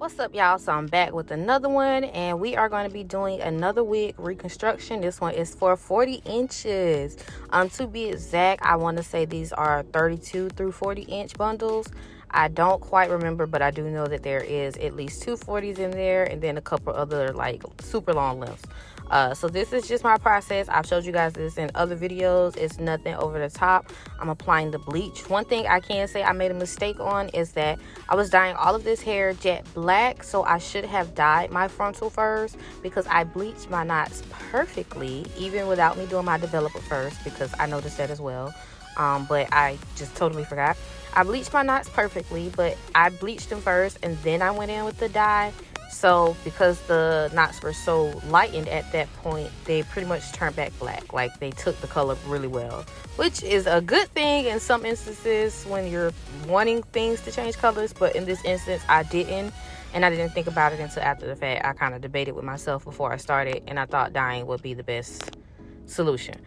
What's up, y'all? So I'm back with another one, and we are going to be doing another wig reconstruction. This one is for 40 inches. To be exact, I want to say these are 32 through 40 inch bundles. I don't quite remember, but I do know that there is at least two 40s in there, and then a couple other like super long lengths. So this is just my process. I've showed you guys this in other videos. It's nothing over the top. I'm applying the bleach. One thing I can say I made a mistake on is that I was dyeing all of this hair jet black, so I should have dyed my frontal first, because I bleached my knots perfectly even without me doing my developer first, because I noticed that as well. But I just totally forgot. I bleached my knots perfectly, but I bleached them first and then I went in with the dye. So because the knots were so lightened at that point, they pretty much turned back black. Like, they took the color really well, which is a good thing in some instances when you're wanting things to change colors. But in this instance, I didn't, and I didn't think about it until after the fact. I kind of debated with myself before I started, and I thought dyeing would be the best solution.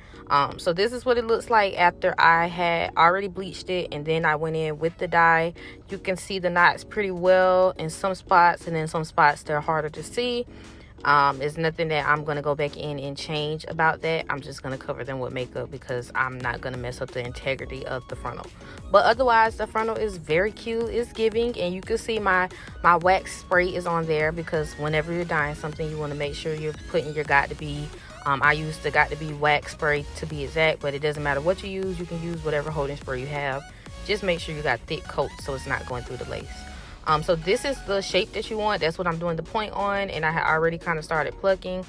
So this is what it looks like after I had already bleached it and then I went in with the dye. You can see the knots pretty well in some spots, and then some spots they're harder to see. There's nothing that I'm going to go back in and change about that. I'm just going to cover them with makeup because I'm not going to mess up the integrity of the frontal. But otherwise, the frontal is very cute. It's giving, and you can see my wax spray is on there, because whenever you're dyeing something, you want to make sure you're putting your got to be. I use the got to be wax spray to be exact, but it doesn't matter what you use. You can use whatever holding spray you have. Just make sure you got thick coat so it's not going through the lace. So this is the shape that you want. That's what I'm doing the point on, and I had already kind of started plucking.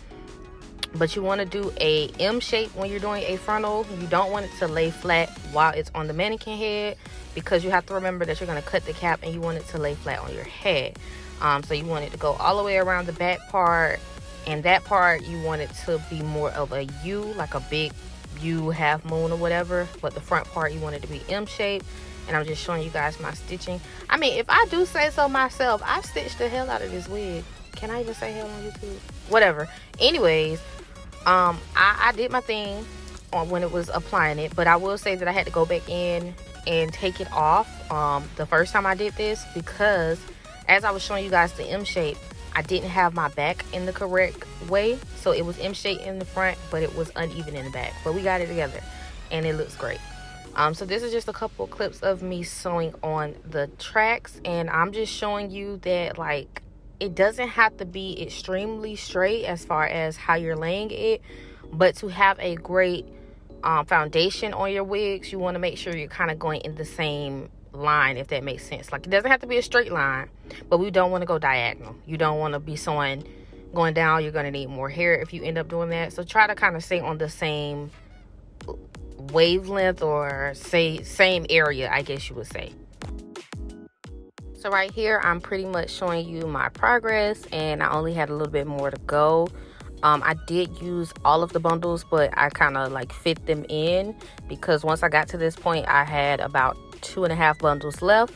But you want to do a M shape when you're doing a frontal. You don't want it to lay flat while it's on the mannequin head, because you have to remember that you're going to cut the cap and you want it to lay flat on your head. So you want it to go all the way around the back part. And that part, you want it to be more of a U, like a big U, half moon or whatever. But the front part, you want it to be M shaped. And I'm just showing you guys my stitching. I mean, if I do say so myself, I stitched the hell out of this wig. Can I even say hell on YouTube? Whatever. Anyways, I did my thing on when it was applying it. But I will say that I had to go back in and take it off the first time I did this, because as I was showing you guys the M shape, I didn't have my back in the correct way. So it was M shaped in the front, but it was uneven in the back. But we got it together and it looks great. So this is just a couple clips of me sewing on the tracks, and I'm just showing you that, like, it doesn't have to be extremely straight as far as how you're laying it, but to have a great foundation on your wigs, you want to make sure you're kind of going in the same line, if that makes sense. Like, it doesn't have to be a straight line, but we don't want to go diagonal. You don't want to be sewing going down. You're going to need more hair if you end up doing that. So try to kind of stay on the same wavelength, or say same area, I guess you would say. So right here, I'm pretty much showing you my progress, and I only had a little bit more to go. I did use all of the bundles, but I kind of like fit them in, because once I got to this point, I had about 2.5 bundles left.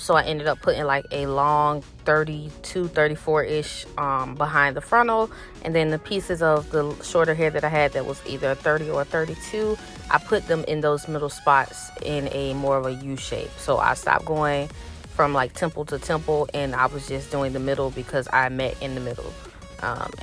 So I ended up putting like a long 32, 34-ish behind the frontal, and then the pieces of the shorter hair that I had that was either 30 or 32, I put them in those middle spots in a more of a U shape. So I stopped going from like temple to temple, and I was just doing the middle because I met in the middle.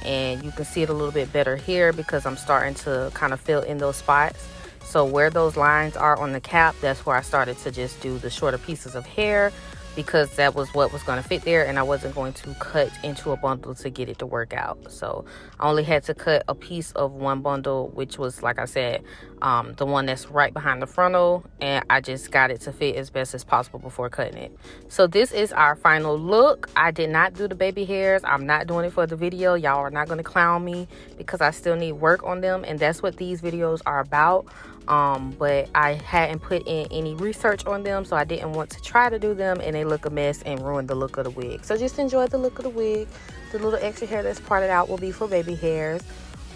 And you can see it a little bit better here because I'm starting to kind of fill in those spots. So where those lines are on the cap, that's where I started to just do the shorter pieces of hair, because that was what was going to fit there, and I wasn't going to cut into a bundle to get it to work out. So I only had to cut a piece of one bundle, which was, like I said, the one that's right behind the frontal, and I just got it to fit as best as possible before cutting it. So this is our final look. I did not do the baby hairs. I'm not doing it for the video. Y'all are not going to clown me, because I still need work on them, and that's what these videos are about. But I hadn't put in any research on them, so I didn't want to try to do them and they look a mess and ruin the look of the wig. So just enjoy the look of the wig. The little extra hair that's parted out will be for baby hairs,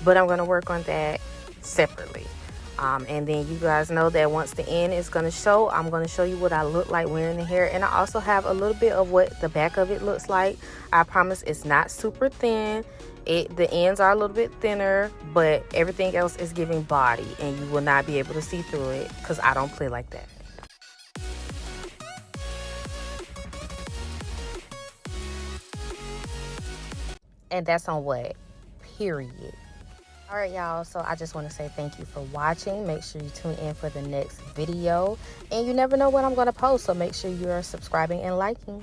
but I'm going to work on that separately. And then you guys know that once the end is going to show, I'm going to show you what I look like wearing the hair. And I also have a little bit of what the back of it looks like. I promise it's not super thin. The ends are a little bit thinner, but everything else is giving body, and you will not be able to see through it because I don't play like that. And that's on what? Period. All right, y'all. So I just want to say thank you for watching. Make sure you tune in for the next video. And you never know what I'm going to post. So make sure you're subscribing and liking.